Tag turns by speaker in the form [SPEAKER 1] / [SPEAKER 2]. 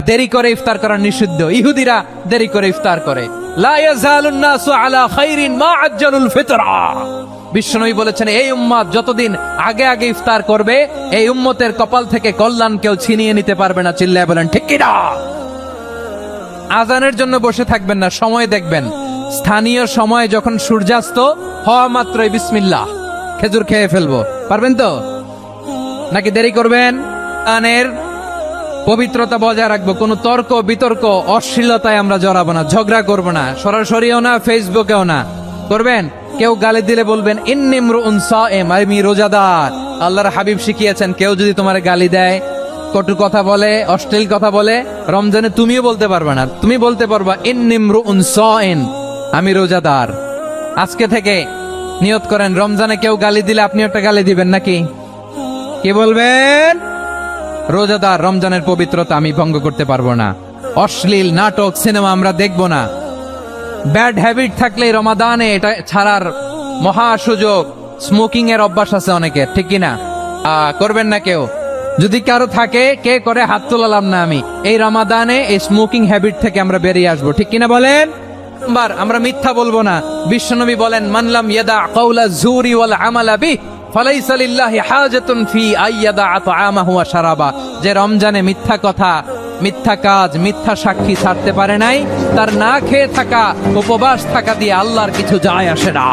[SPEAKER 1] দেরি করে ইফতার করা নিষিদ্ধ। ইহুদিরা দেরি করে ইফতার করে। লা ইয়াজালুন নাসু আলা খাইরিন মা আজ্জালুল ফিতরা। বিশ্বনবী বলেছেন, এই উম্মত যতদিন আগে আগে ইফতার করবে, এই উম্মতের কপাল থেকে কল্যাণ কেউ ছিনিয়ে নিতে পারবে না। চিল্লায় বলেন ঠিক কিনা? আজানের জন্য বসে থাকবেন না, সময় দেখবেন। স্থানীয় সময় যখন সূর্যাস্ত হওয়া মাত্রই বিসমিল্লাহ, খেজুর খেয়ে ফেলবো। পারবেন তো? নাকি দেরি করবেন? আনের পবিত্রতা বজায় রাখবো। কোনো তর্ক বিতর্ক অশ্লীলতায় আমরা জড়াবো না, ঝগড়া করবো না, সরাসরিও না, ফেসবুকেও না। করবেন? কেউ গালি দিলে বলবেন ইন্নিমরুউন সায়েম, আমি রোজাদার। আল্লাহর হাবিব শিখিয়েছেন, কেউ যদি তোমার গালি দেয়, কটু কথা বলে, অশ্লীল কথা বলে, রমজানে তুমিও বলতে পারবে না। তুমি বলতে পারবা ইন্নিমরুউন সায়েম, আমি রোজাদার। আজকে থেকে নিয়ত করেন, রমজানে কেউ গালি দিলে আপনি একটা গালি দিবেন নাকি? কি বলবেন? রোজাদার, রমজানের পবিত্রতা আমি ভঙ্গ করতে পারবো না। অশ্লীল নাটক সিনেমা আমরা দেখবো না। ব্যাড হ্যাবিট থাকলে রমাদানে এটা ছাড়ার মহা সুযোগ। স্মোকিং এর অভ্যাস আছে অনেকের, ঠিক কিনা? করবেন না কেউ? যদি কারো থাকে, কে করে হাত তোলালাম না আমি। এই রমাদানে এই স্মোকিং হ্যাবিট থেকে আমরা বেরিয়ে আসবো, ঠিক কিনা বলেন? আমরা মিথ্যা বলবো না। বিশ্বনবী বলেন, মানলাম ইয়াদা কাউলা যুরি ওয়াল আমালা বিহি ফালাইসা লিল্লাহি হাজাতুন ফি আইয়াদা তাআমাহু ওয়া শারাবা। যে রমজানে মিথ্যা কথা, মিথ্যা কাজ, মিথ্যা সাক্ষী ছাড়তে পারে নাই, তার না খেয়ে থাকা, উপবাস থাকা দিয়ে আল্লাহর কিছু যায় আসে না।